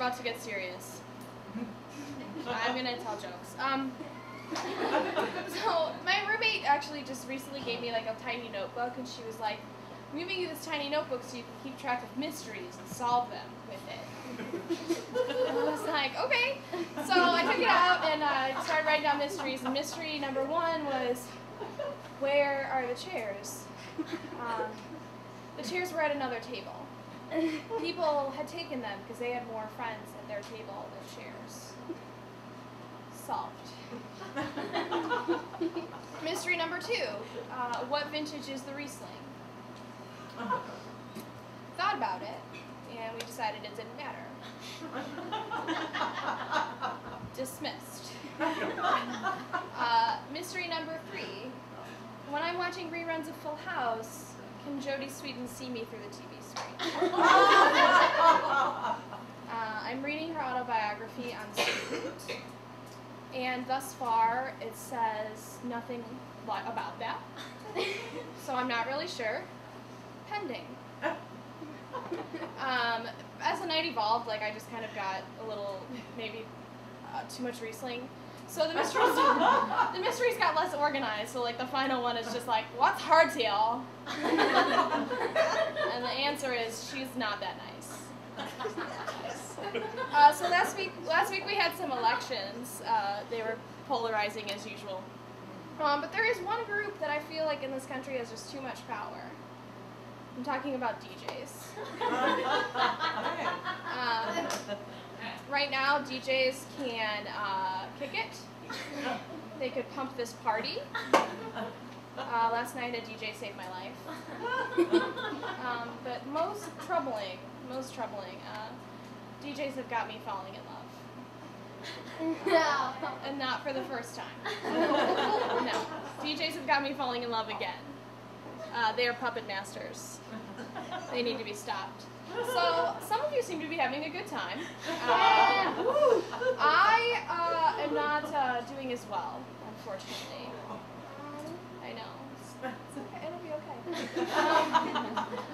about to get serious. I'm gonna tell jokes. So my roommate actually just recently gave me like a tiny notebook, and she was like, "I'm giving you this tiny notebook so you can keep track of mysteries and solve them with it." And I was like, okay. So I took it out and I started writing down mysteries. And mystery number 1 was, where are the chairs? The chairs were at another table. People had taken them because they had more friends at their table than chairs. Solved. Mystery number 2, what vintage is the Riesling? Thought about it, and we decided it didn't matter. Dismissed. Mystery number 3, when I'm watching reruns of Full House, can Jodie Sweetin see me through the TV screen? I'm reading her autobiography on Sweet, and thus far it says nothing about that, so I'm not really sure. Pending. As the night evolved, like I just kind of got a little, maybe too much Riesling. So the mysteries got less organized. So like the final one is just like, what's hardtail? And the answer is, she's not that nice. So last week we had some elections. They were polarizing as usual. But there is one group that I feel like in this country has just too much power. I'm talking about DJs. Right now, DJs can kick it. They could pump this party. Last night, a DJ saved my life. But most troubling, DJs have got me falling in love. And not for the first time. No. DJs have got me falling in love again. They are puppet masters. They need to be stopped. So, some of you seem to be having a good time. I am not doing as well, unfortunately. I know. It's okay. It'll be okay.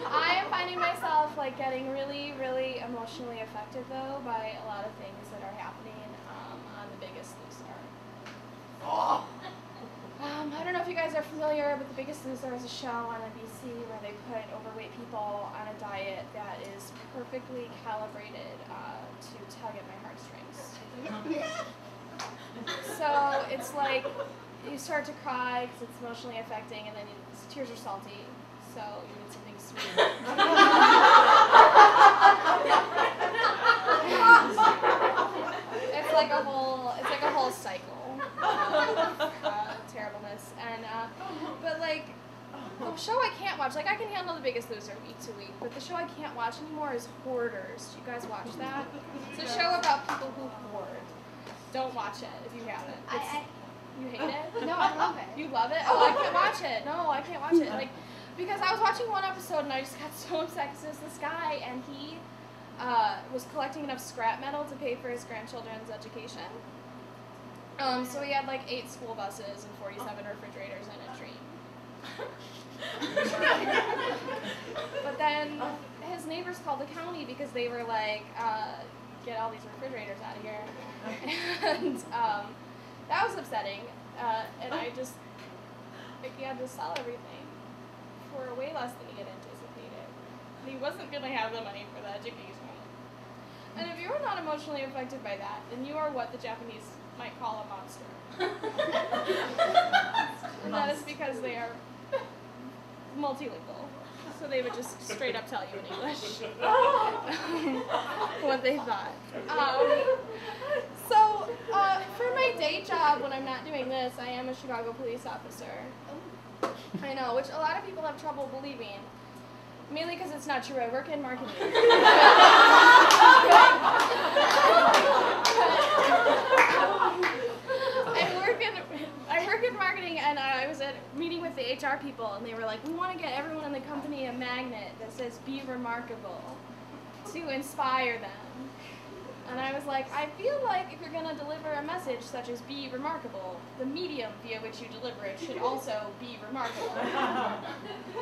I am finding myself like getting really, really emotionally affected, though, by a lot of things that are happening on The Biggest Loser. I don't know if you guys are familiar, but The Biggest Loser is a show on NBC where they put overweight people on a diet that is perfectly calibrated to tug at my heartstrings. So it's like you start to cry because it's emotionally affecting, and then tears are salty, so you need something sweet. It's like a whole cycle. Terribleness, and but like the show I can't watch, like I can handle The Biggest Loser week to week, but the show I can't watch anymore is Hoarders. Do you guys watch that? It's a show about people who hoard. Don't watch it if you haven't. You hate it? No, I love it. You love it? Oh, I can't watch it. No, I can't watch it. Like, because I was watching one episode and I just got so upset because there's this guy and he was collecting enough scrap metal to pay for his grandchildren's education. So he had like 8 school buses and 47 refrigerators and a dream. But then his neighbors called the county because they were like, get all these refrigerators out of here. And that was upsetting. And I just, like, he had to sell everything for way less than he had anticipated. He wasn't going to have the money for the education. And if you are not emotionally affected by that, then you are what the Japanese might call a monster. And that is because they are multilingual. So they would just straight up tell you in English what they thought. For my day job, when I'm not doing this, I am a Chicago police officer. I know, which a lot of people have trouble believing. Mainly because it's not true. I work in marketing. I work in marketing, and I was at a meeting with the HR people, and they were like, we want to get everyone in the company a magnet that says, be remarkable, to inspire them. And I was like, I feel like if you're going to deliver a message such as be remarkable, the medium via which you deliver it should also be remarkable.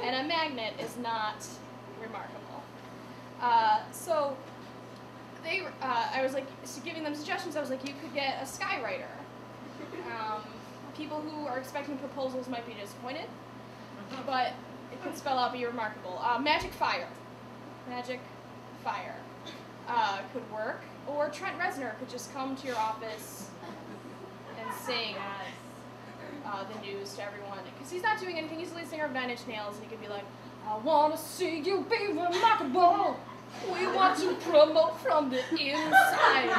And a magnet is not remarkable. So they I was like giving them suggestions. I was like, you could get a skywriter. People who are expecting proposals might be disappointed, but it could spell out be remarkable. Magic fire. Magic fire could work. Or Trent Reznor could just come to your office and sing the news to everyone. Because he's not doing anything. He's the lead singer of Nine Inch Nails, and he could be like, I want to see you be remarkable. We want to promote from the inside.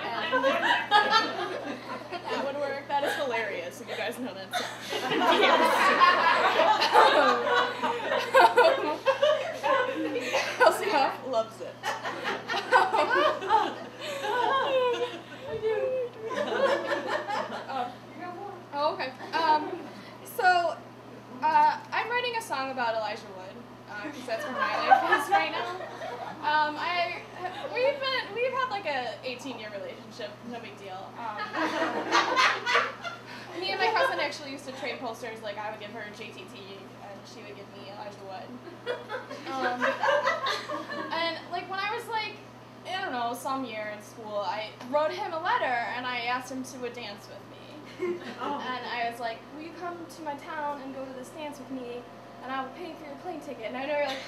And that would work. That is hilarious, if you guys know that song. Kelsey Huff loves it. Oh, okay. So, I'm writing a song about Elijah Wood, because that's where my life is right now. We've had like a 18-year relationship, no big deal. Me and my cousin actually used to trade posters. Like I would give her JTT, and she would give me Elijah Wood. And like when I was like, I don't know, some year in school, I wrote him a letter and I asked him to dance with me. And I was like, will you come to my town and go to this dance with me, and I will pay for your plane ticket. And I know you're like,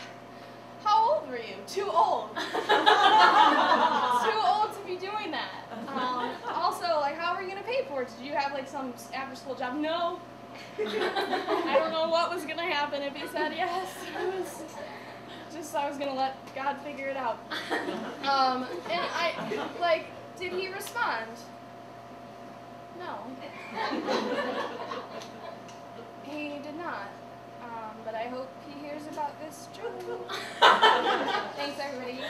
how old were you? Too old. Too old to be doing that. Also, like, how were you going to pay for it? Did you have like some after-school job? No. I don't know what was going to happen if he said yes. I was going to let God figure it out. And did he respond? No. He did not. But I hope he hears about this joke. Thanks, everybody.